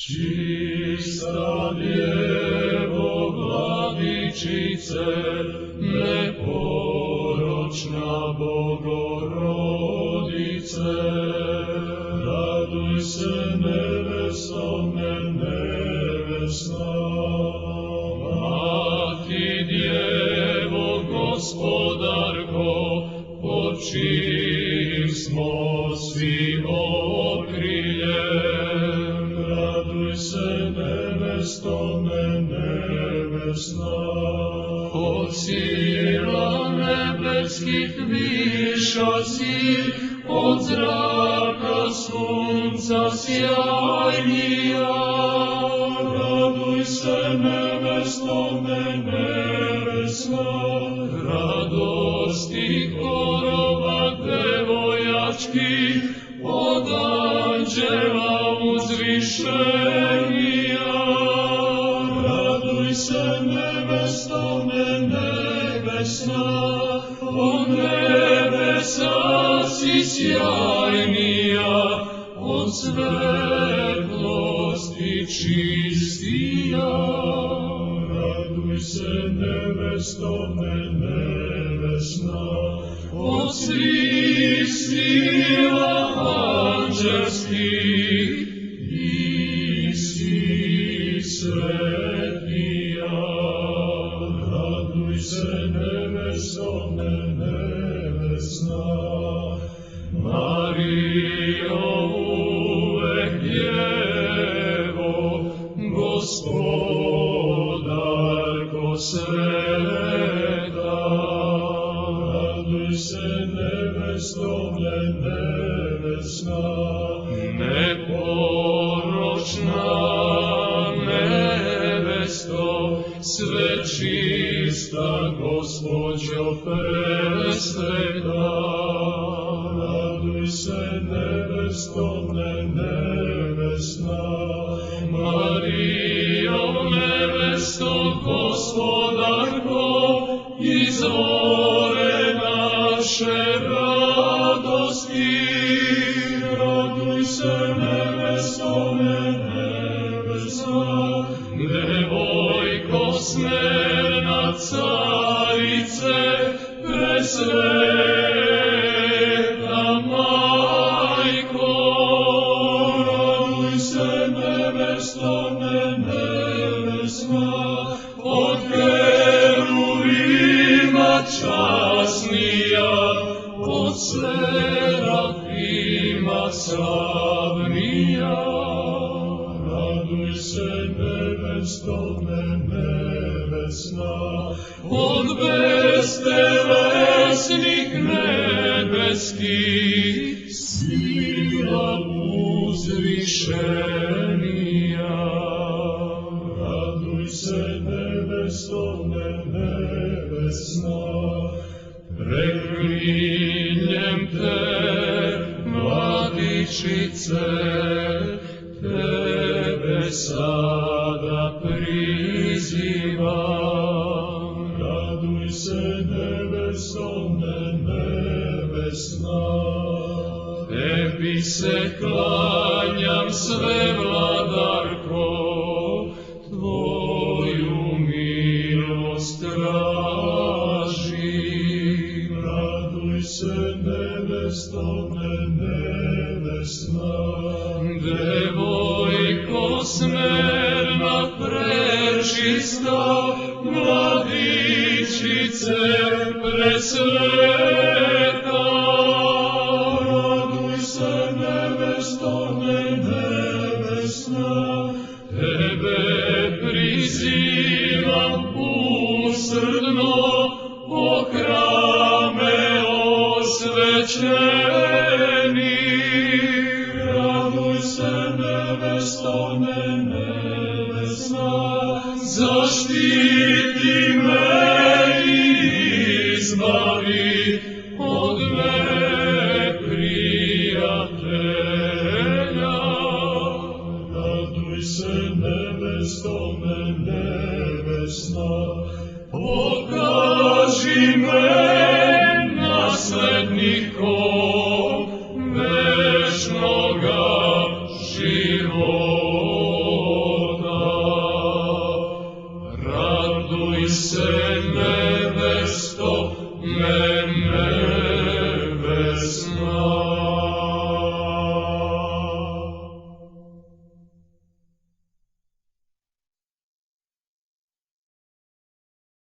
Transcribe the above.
Čista Djevo, Vladičice, neporočna Bogorodice, raduj se nevesto nevesna. Mati Djevo, Gospodarko, pod čijim smo svi okriljem, raduj se nevesto nevesna. Od sila nebeskih viša si, od zraka sunca sjajnija, raduj se nevesto nevesna. Radosti korova devojački, od anđela uzvišenija, raduj se nevesto nevesna. Od nebesa si sjajnija, od svetlosti čistija, raduj se nevesto nevesna. Od svih sila anđelskih i si svetija, raduj se nevesto nevesna. Marijo, uvek Djevo, Gospodarko sveta, raduj se nevesto nevesna. Neporočna nevesto, sve čista Gospođo presveta, raduj se nevesto nevesna. Marijo, nevesto Gospodarko, izvore naše radosti, raduj se nevesto nevesna. Devojko smerna carice, presveta majko, raduj se nevesto nevesna. Od keruvima časnija, od serafima slavnija, raduj se nevesto nevesna. Od bestelesnih nebeskih sila uzvišenija, raduj se nevesto nevesna. Preklinjem te, Vladičice, tebe sada prizivam, raduj se nevesto nevesna. Tebi se klanjam, sve vladarko, tvoju milost tražim, raduj se nevesto nevesna. Devojko smerna prečista, Vladičice presveta, raduj se nevesto nevesna. Tebe prizivam usrdno, o hrame osvećeni, raduj se nevesto nevesna. Zaštiti me i izbavi od neprijatelja, raduj se nevesto nevesna. Pokaži me naslednikom večnoga života. Raduj se